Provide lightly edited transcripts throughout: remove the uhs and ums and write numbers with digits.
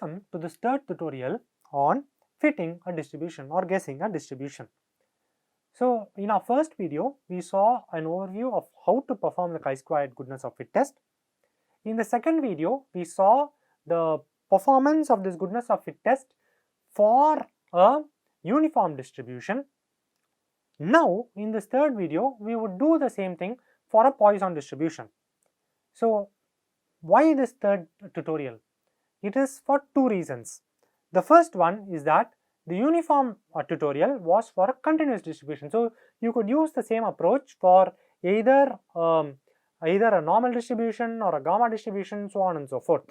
Welcome to this third tutorial on fitting a distribution or guessing a distribution. So in our first video, we saw an overview of how to perform the chi-squared goodness of fit test. In the second video, we saw the performance of this goodness of fit test for a uniform distribution. Now in this third video, we would do the same thing for a Poisson distribution. So why this third tutorial? It is for two reasons. The first one is that the uniform tutorial was for a continuous distribution. So you could use the same approach for either a normal distribution or a gamma distribution, so on and so forth.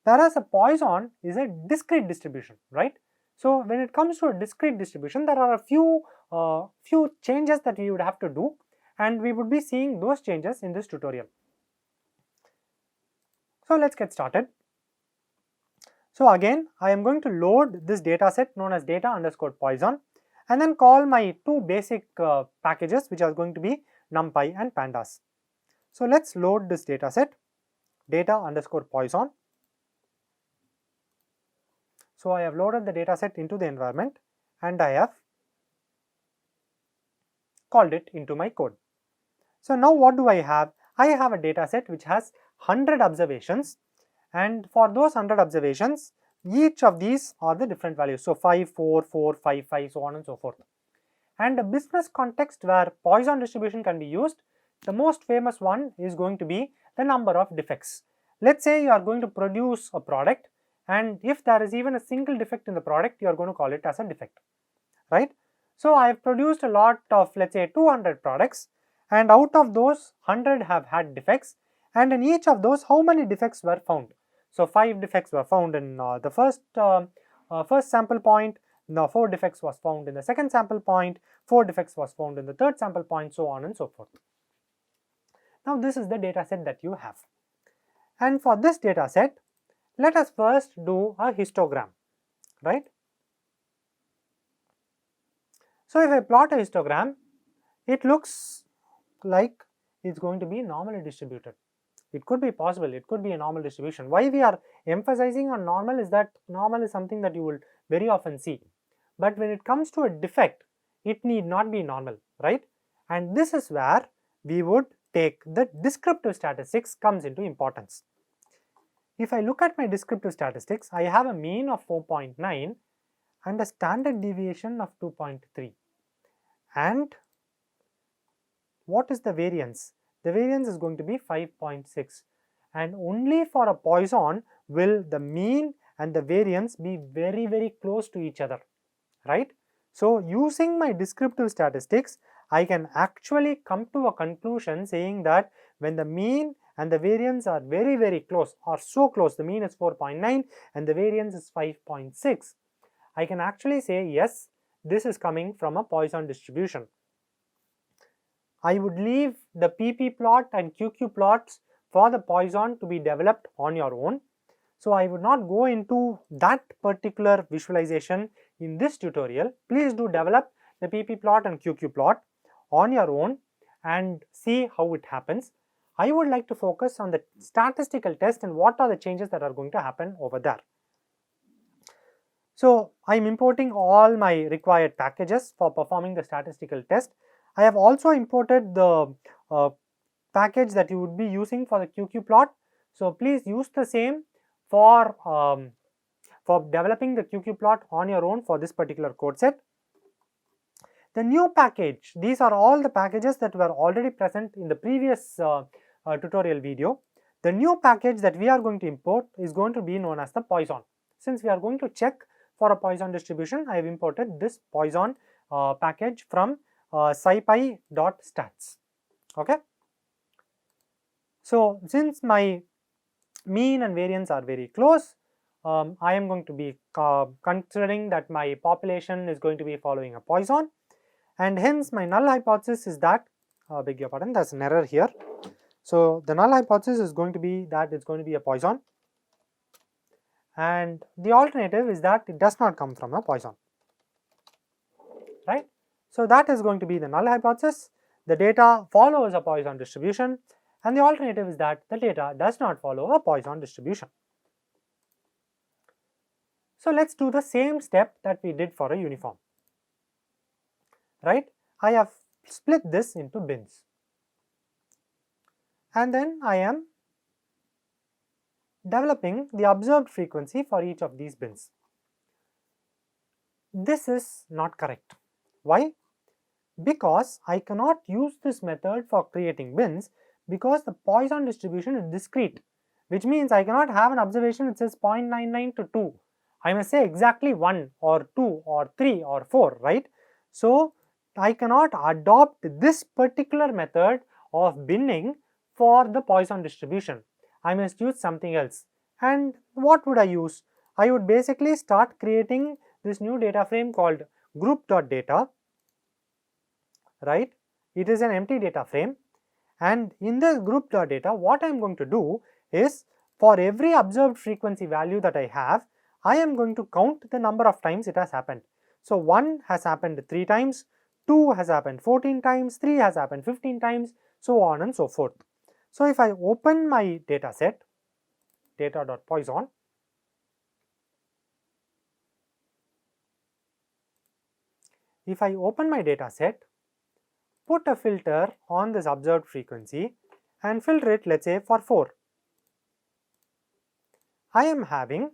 Whereas a Poisson is a discrete distribution, right? So when it comes to a discrete distribution, there are a few changes that we would have to do, and we would be seeing those changes in this tutorial. So let's get started. So again, I am going to load this data set known as data underscore Poisson and then call my two basic packages, which are going to be NumPy and pandas. So let's load this data set, data underscore Poisson. So I have loaded the data set into the environment and I have called it into my code. So now what do I have? I have a data set which has 100 observations, and for those 100 observations, each of these are the different values. So 5, 4, 4, 5, 5, so on and so forth. And the business context where Poisson distribution can be used, the most famous one is going to be the number of defects. Let's say you are going to produce a product, and if there is even a single defect in the product, you are going to call it as a defect, right? So I have produced a lot of, let's say, 200 products, and out of those 100 have had defects, and in each of those, how many defects were found? So 5 defects were found in the first sample point, 4 defects was found in the second sample point, 4 defects was found in the third sample point, so on and so forth. Now this is the data set that you have. And for this data set, let us first do a histogram, right? So if I plot a histogram, it looks like it's going to be normally distributed. It could be possible, it could be a normal distribution. Why we are emphasizing on normal is that normal is something that you will very often see. But when it comes to a defect, it need not be normal, right? And this is where we would take the descriptive statistics comes into importance. If I look at my descriptive statistics, I have a mean of 4.9 and a standard deviation of 2.3. And what is the variance? The variance is going to be 5.6, and only for a Poisson will the mean and the variance be very, very close to each other, right? So using my descriptive statistics, I can actually come to a conclusion saying that when the mean and the variance are very, very close, or so close, the mean is 4.9 and the variance is 5.6, I can actually say yes, this is coming from a Poisson distribution. I would leave the PP plot and QQ plots for the Poisson to be developed on your own. So I would not go into that particular visualization in this tutorial. Please do develop the PP plot and QQ plot on your own and see how it happens. I would like to focus on the statistical test and what are the changes that are going to happen over there. So I am importing all my required packages for performing the statistical test. I have also imported the package that you would be using for the QQ plot. So please use the same for developing the QQ plot on your own for this particular code set. The new package, these are all the packages that were already present in the previous tutorial video. The new package that we are going to import is going to be known as the Poisson. Since we are going to check for a Poisson distribution, I have imported this Poisson package from scipy.stats. Okay. So since my mean and variance are very close, I am going to be considering that my population is going to be following a Poisson, and hence my null hypothesis is that, beg your pardon, there's an error here. So the null hypothesis is going to be that it's going to be a Poisson, and the alternative is that it does not come from a Poisson, right? So that is going to be the null hypothesis. The data follows a Poisson distribution, and the alternative is that the data does not follow a Poisson distribution. So let's do the same step that we did for a uniform, right? I have split this into bins, and then I am developing the observed frequency for each of these bins. This is not correct. Why? Because I cannot use this method for creating bins because the Poisson distribution is discrete, which means I cannot have an observation which says 0.99 to 2. I must say exactly 1 or 2 or 3 or 4, right? So I cannot adopt this particular method of binning for the Poisson distribution. I must use something else. And what would I use? I would basically start creating this new data frame called group.data, right? It is an empty data frame, and in this group.data, what I am going to do is, for every observed frequency value that I have, I am going to count the number of times it has happened. So 1 has happened 3 times, 2 has happened 14 times, 3 has happened 15 times, so on and so forth. So if I open my data set, data.poisson, if I open my data set, put a filter on this observed frequency and filter it, let's say, for 4. I am having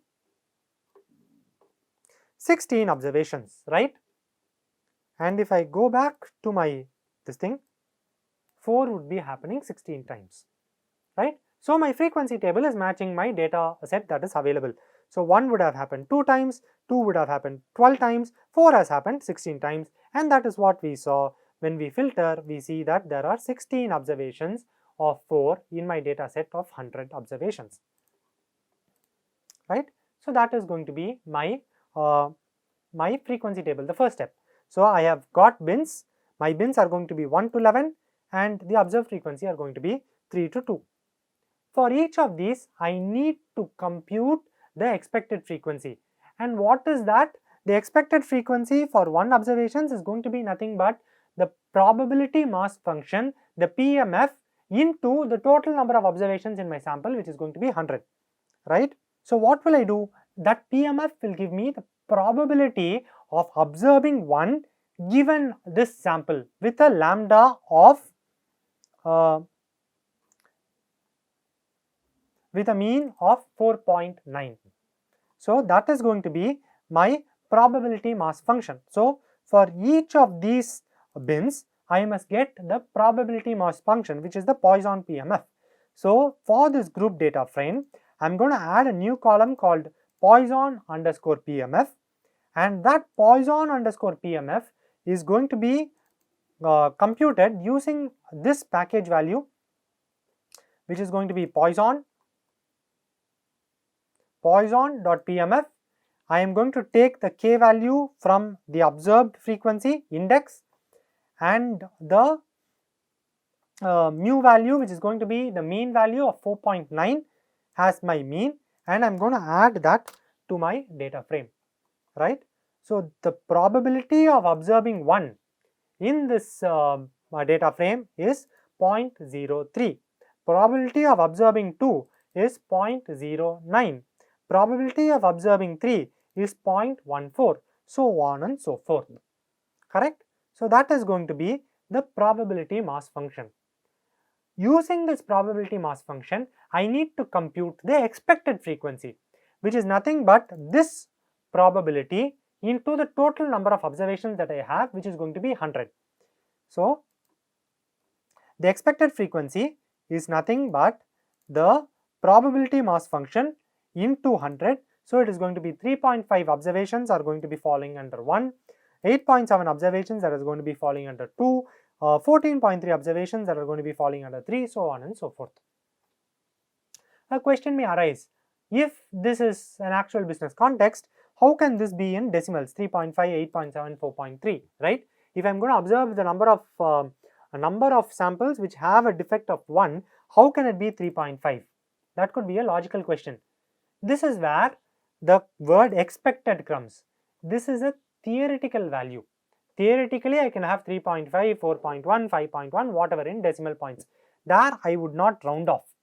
16 observations, right? And if I go back to my this thing, 4 would be happening 16 times, right? So my frequency table is matching my data set that is available. So 1 would have happened 2 times, 2 would have happened 12 times, 4 has happened 16 times, and that is what we saw. When we filter, we see that there are 16 observations of 4 in my data set of 100 observations, right? So that is going to be my my frequency table, the first step. So I have got bins. My bins are going to be 1 to 11, and the observed frequency are going to be 3 to 2. For each of these, I need to compute the expected frequency. And what is that? The expected frequency for one observations is going to be nothing but the probability mass function, the PMF, into the total number of observations in my sample, which is going to be 100, right? So what will I do? That PMF will give me the probability of observing one given this sample with a lambda of with a mean of 4.9. So that is going to be my probability mass function. So for each of these bins, I must get the probability mass function, which is the Poisson PMF. So for this group data frame, I am going to add a new column called Poisson underscore PMF, and that Poisson underscore PMF is going to be computed using this package value, which is going to be Poisson.pmf. I am going to take the k value from the observed frequency index and the mu value, which is going to be the mean value of 4.9 as my mean, and I am going to add that to my data frame, right? So the probability of observing 1 in this data frame is 0.03. Probability of observing 2 is 0.09. Probability of observing 3 is 0.14, so on and so forth, correct? So that is going to be the probability mass function. Using this probability mass function, I need to compute the expected frequency, which is nothing but this probability into the total number of observations that I have, which is going to be 100. So the expected frequency is nothing but the probability mass function into 100. So it is going to be 3.5 observations are going to be falling under 1, 8.7 observations that is going to be falling under 2, 14.3 observations that are going to be falling under 3, so on and so forth. A question may arise, if this is an actual business context, how can this be in decimals, 3.5, 8.7, 4.3, right? If I am going to observe the number of samples which have a defect of 1, how can it be 3.5? That could be a logical question. This is where the word expected comes. This is a theoretical value. Theoretically, I can have 3.5, 4.1, 5.1, whatever in decimal points. There I would not round off.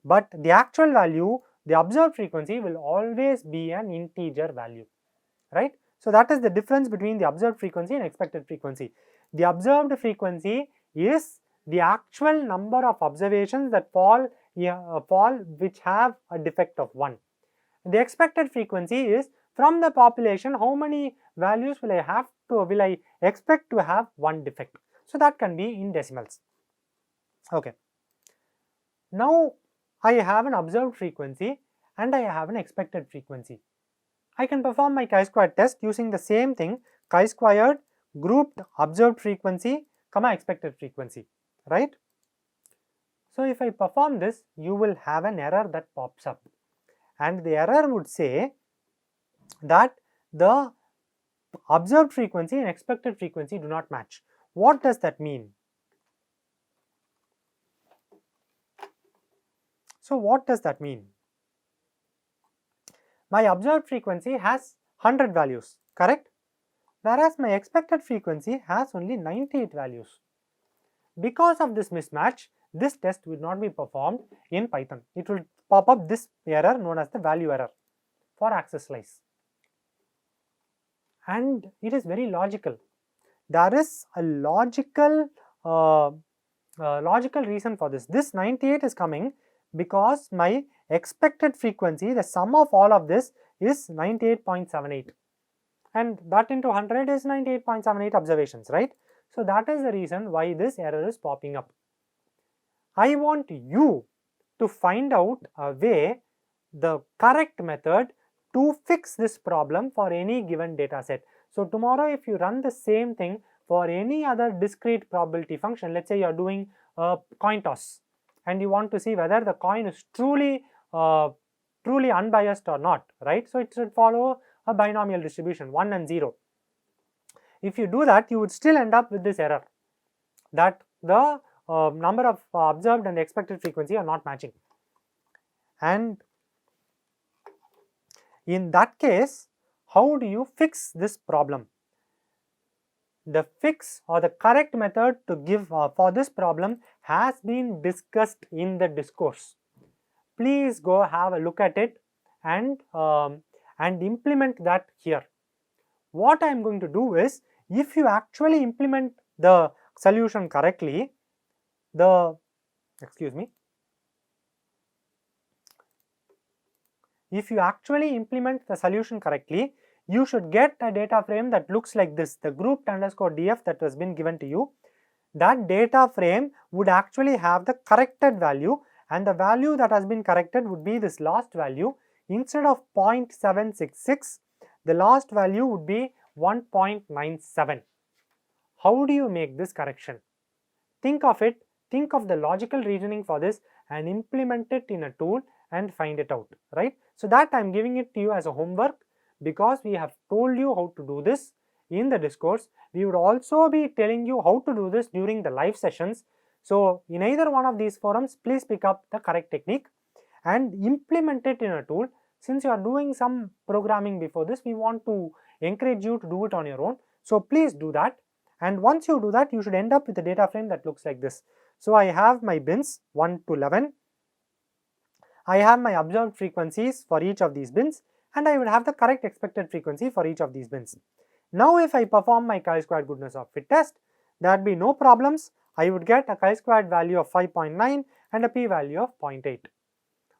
But the actual value the observed frequency will always be an integer value, right? So that is the difference between the observed frequency and expected frequency. The observed frequency is the actual number of observations that fall which have a defect of 1. The expected frequency is from the population how many values will I expect to have one defect. So that can be in decimals. Okay. Now I have an observed frequency and I have an expected frequency. I can perform my chi-square test using the same thing, chi-squared grouped observed frequency comma expected frequency, right? So if I perform this, you will have an error that pops up, and the error would say that the observed frequency and expected frequency do not match. What does that mean? So what does that mean? My observed frequency has 100 values, correct? Whereas my expected frequency has only 98 values. Because of this mismatch, this test will not be performed in Python. It will pop up this error known as the value error for access slice. And it is very logical. There is a logical reason for this. This 98 is coming because my expected frequency, the sum of all of this is 98.78, and that into 100 is 98.78 observations, right? So that is the reason why this error is popping up. I want you to find out a way, the correct method to fix this problem for any given data set. So tomorrow if you run the same thing for any other discrete probability function, let's say you are doing a coin toss and you want to see whether the coin is truly unbiased or not, right? So it should follow a binomial distribution 1 and 0. If you do that, you would still end up with this error that the number of observed and expected frequency are not matching. And in that case, how do you fix this problem? The fix or the correct method to give for this problem has been discussed in the discourse. Please go have a look at it and implement that here. What I am going to do is, if you actually implement the solution correctly, if you actually implement the solution correctly, you should get a data frame that looks like this, the grouped underscore df that has been given to you. That data frame would actually have the corrected value, and the value that has been corrected would be this last value. Instead of 0.766, the last value would be 1.97. How do you make this correction? Think of it, think of the logical reasoning for this and implement it in a tool and find it out, right? So that I am giving it to you as a homework, because we have told you how to do this in the discourse. We would also be telling you how to do this during the live sessions. So in either one of these forums, please pick up the correct technique and implement it in a tool. Since you are doing some programming before this, we want to encourage you to do it on your own. So please do that. And once you do that, you should end up with a data frame that looks like this. So I have my bins 1 to 11. I have my observed frequencies for each of these bins, and I would have the correct expected frequency for each of these bins. Now if I perform my chi-square goodness of fit test, there would be no problems. I would get a chi-squared value of 5.9 and a p-value of 0.8.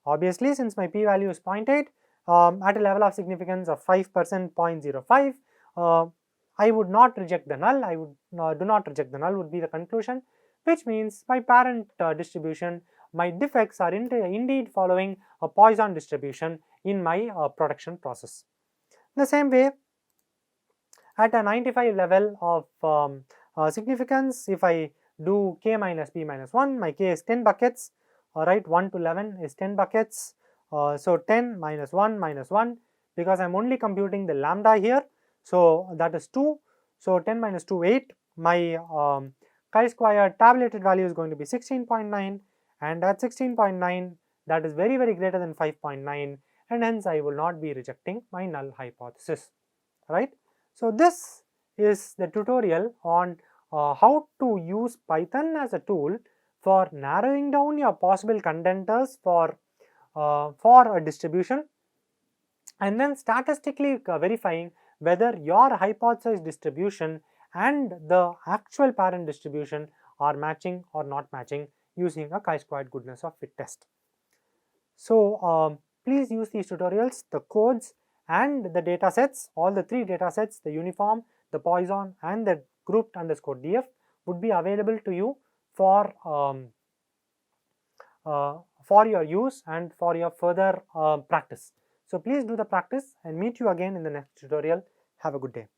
Obviously, since my p-value is 0.8, at a level of significance of 5%, 0.05, I would not reject the null. I would do not reject the null would be the conclusion, which means my parent distribution, my defects are indeed following a Poisson distribution in my production process. The same way, at a 95 level of significance, if I do k minus p minus 1, my k is 10 buckets, alright, 1 to 11 is 10 buckets, so 10 minus 1, because I am only computing the lambda here, so that is 2, so 10 minus 2, 8, my chi-square tabulated value is going to be 16.9, and at 16.9, that is very greater than 5.9, and hence I will not be rejecting my null hypothesis, right? So this is the tutorial on how to use Python as a tool for narrowing down your possible contenders for for a distribution, and then statistically verifying whether your hypothesized distribution and the actual parent distribution are matching or not matching using a chi-squared goodness of fit test. So please use these tutorials, the codes and the data sets, all the 3 data sets, the uniform, the Poisson and the grouped underscore DF would be available to you for your use and for your further practice. So please do the practice and meet you again in the next tutorial. Have a good day.